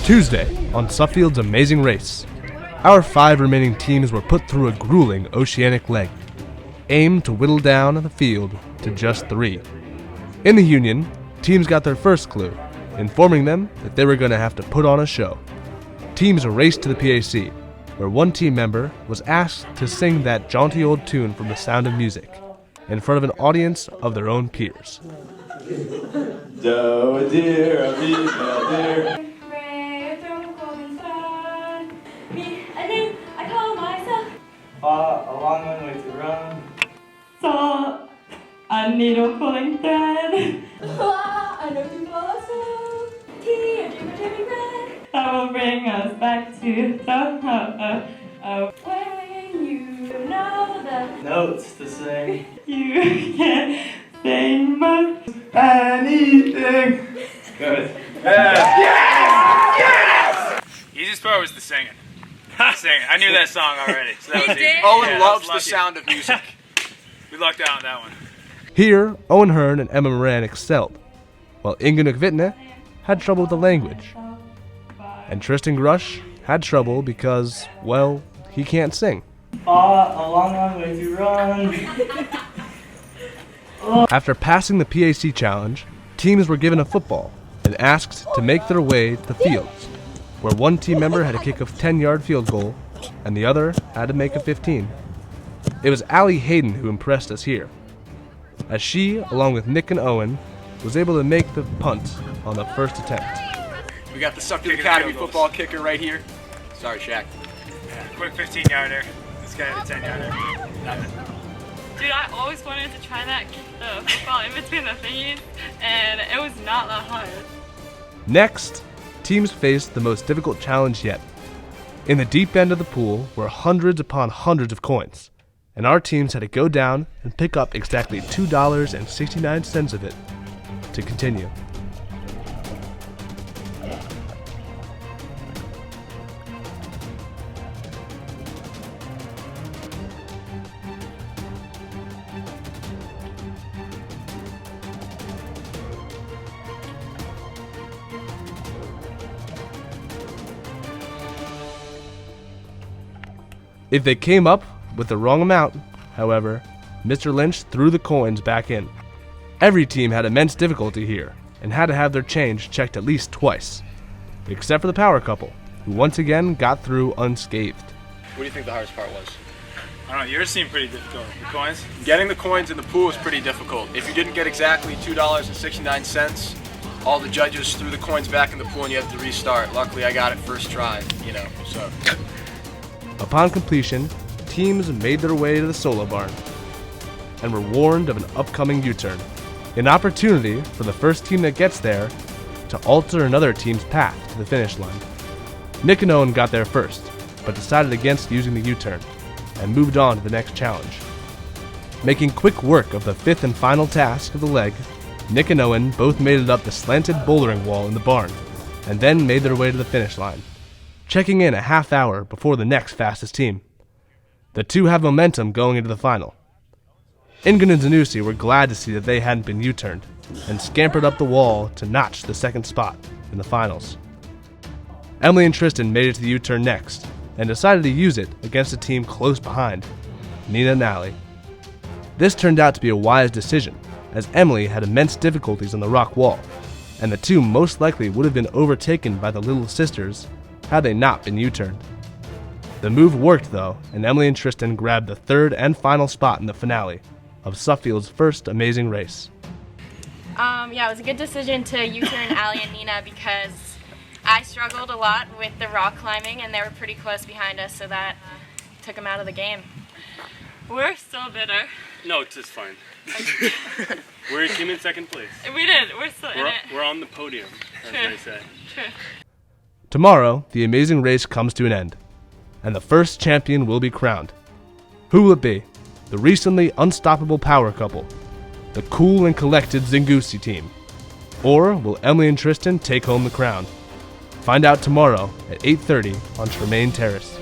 Tuesday on Suffield's Amazing Race. Our 5 remaining teams were put through a grueling oceanic leg, aimed to whittle down the field to just 3. In the Union, teams got their first clue, informing them that they were going to have to put on a show. Teams raced to the PAC, where one team member was asked to sing that jaunty old tune from The Sound of Music in front of an audience of their own peers. Oh dear, a female dear. A long way to run. So I need a pulling thread. I know you blossom. Tea and drink a dripping red. That will bring us back to the When you know the notes to sing. You can sing most anything. Good. Yes! Easiest part was the singing. I knew that song already, so that was easy. Owen loves The Sound of Music. We lucked out on that one. Here, Owen Hearn and Emma Moran excelled, while Inge Nukvitne had trouble with the language. And Tristan Grush had trouble because, well, he can't sing. A long way to run. After passing the PAC challenge, teams were given a football and asked to make their way to the fields, where one team member had to kick a 10-yard field goal and the other had to make a 15. It was Allie Hayden who impressed us here, as she, along with Nick and Owen, was able to make the punt on the first attempt. We got the Suffield Academy football kicker right here. Sorry, Shaq. Yeah, quick 15-yarder. This guy had a 10-yarder. Dude, I always wanted to try that football in between the thingies, and it was not that hard. Next, teams faced the most difficult challenge yet. In the deep end of the pool were hundreds upon hundreds of coins, and our teams had to go down and pick up exactly $2.69 of it to continue. If they came up with the wrong amount, however, Mr. Lynch threw the coins back in. Every team had immense difficulty here and had to have their change checked at least twice, except for the power couple, who once again got through unscathed. What do you think the hardest part was? I don't know, yours seemed pretty difficult. The coins? Getting the coins in the pool was pretty difficult. If you didn't get exactly $2.69, all the judges threw the coins back in the pool and you had to restart. Luckily, I got it first try, so. Upon completion, teams made their way to the solo barn and were warned of an upcoming U-turn, an opportunity for the first team that gets there to alter another team's path to the finish line. Nick and Owen got there first, but decided against using the U-turn and moved on to the next challenge. Making quick work of the 5th and final task of the leg, Nick and Owen both made it up the slanted bouldering wall in the barn and then made their way to the finish line, checking in a half hour before the next fastest team. The two have momentum going into the final. Ingen and Zanussi were glad to see that they hadn't been U-turned and scampered up the wall to notch the second spot in the finals. Emily and Tristan made it to the U-turn next and decided to use it against a team close behind, Nina and Allie. This turned out to be a wise decision, as Emily had immense difficulties on the rock wall, and the two most likely would have been overtaken by the little sisters had they not been U-turned. The move worked though, and Emily and Tristan grabbed the 3rd and final spot in the finale of Suffield's first Amazing Race. Yeah, it was a good decision to U-turn Allie and Nina because I struggled a lot with the rock climbing and they were pretty close behind us, so that took them out of the game. We're still bitter. No, it's just fine. We came in second place. We did. We're still in it. We're on the podium, as they say. True. Tomorrow, the Amazing Race comes to an end, and the first champion will be crowned. Who will it be? The recently unstoppable power couple, the cool and collected Zingusi team, or will Emily and Tristan take home the crown? Find out tomorrow at 8:30 on Tremaine Terrace.